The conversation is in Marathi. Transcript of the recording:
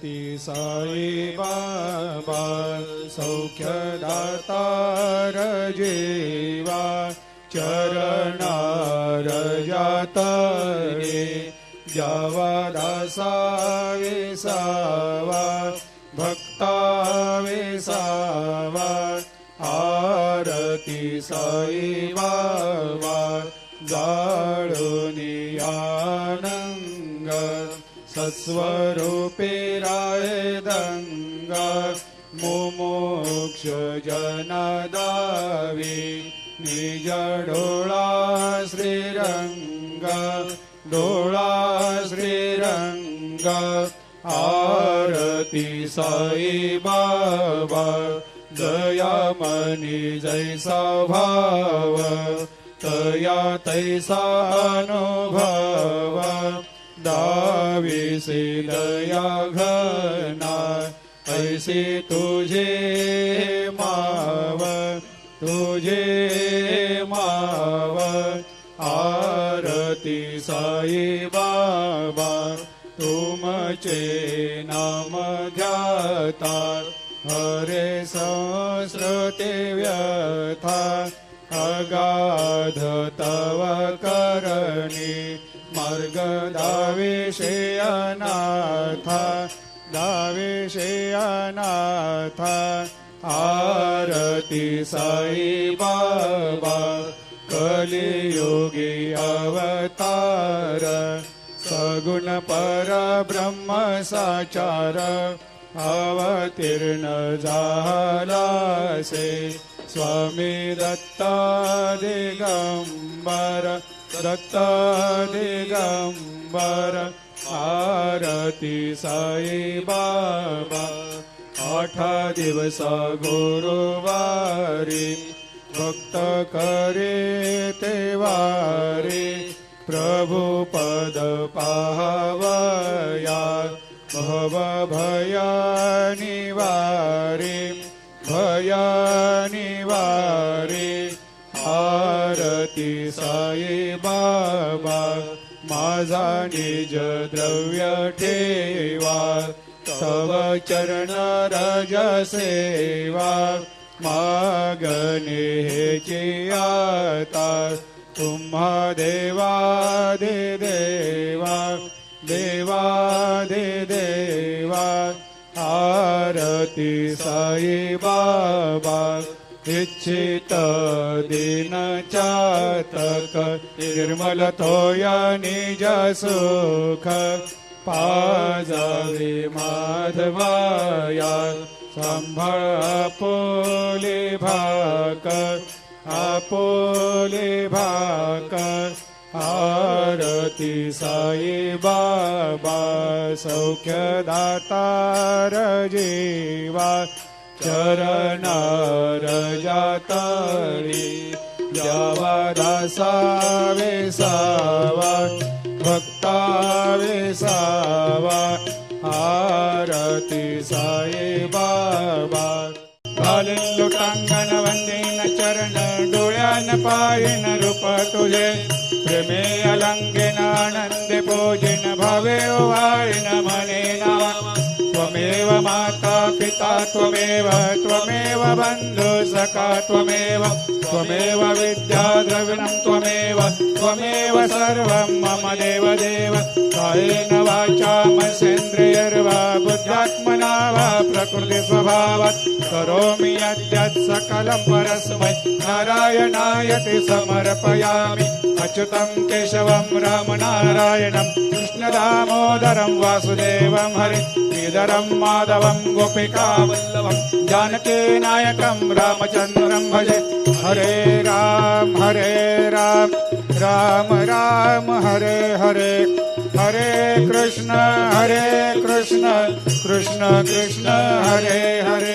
ती साई बाबा सौख्यदातार जीवा चरणार जातरे जावा दासा विसावा भक्ता विसावा आरती साई बाबा जाळूनी आनंग सस्वरूपे राय दंग मुमुक्ष जनदावी निज डोळा श्रीरंग डोळा श्रीरंग आरती साई बाबा दयामनी जैसा भाव तया तैसा अनुभव दाविसे दया घना ऐसे तुझे माव तुझे माव आरती साई बाबा तुमचे नाम ध्याता हरे संस्कृते व्यथा अगाध तव करणी मार्ग दाविषे अनाथा दाविषे अनाथा आरती साई बाबा कलियुगी अवतार सगुण परब्रह्म साचार अवतीर्ण झालासे स्वामी दत्ता दिगंबर दत्ता दिगंबर आरती साई बाबा 8 दिवस गुरुवारी भक्त करे तेवारी प्रभु पद पाहवया भव भया निवारी भया निवारी आरती साई बाबा माझा निज द्रव्य ठेवा तव चरण रज सेवा मागणे हेची आता तुम्हा देवादि देवा देवादि देवा आरती साई बाबा इच्छित दिन चातक निर्मल तोया निज सुख पाजावे माधवाया सांभाळ आपोले भाकर आरती साई बाबा सौख्यदातार जीवा चरणार जातरी जावा दासा विसावा भक्ता विसावा आरती साई बाबा घालीन लोटांगण वंदीन चरण डोळ्यान पायन रूप तुझे प्रेमे अलंगेन आनंदे पूजिन भावे ओवाळीन मने नावा त्वमेव माता पिता त्वमेव त्वमेव बंधु सखा त्वमेव त्वमेव विद्या द्रविणं त्वमेव त्वमेव सर्वं मम देव देव कायेन वाचा मनसेन्द्रियर्वा बुद्ध्यात्मना वा प्रकृति स्वभावात् करोमि यद्यत् सकलं परस्मै नारायणायति समर्पयामि अच्युतं केशवं रामनारायणं कृष्णदामोदरं वासुदेवं हरि श्रीधरं माधवं गोपिकावल्लभं जानकीनायकं रामचन्द्रं भजे हरे राम राम राम हरे हरे हरे कृष्ण कृष्ण कृष्ण हरे हरे।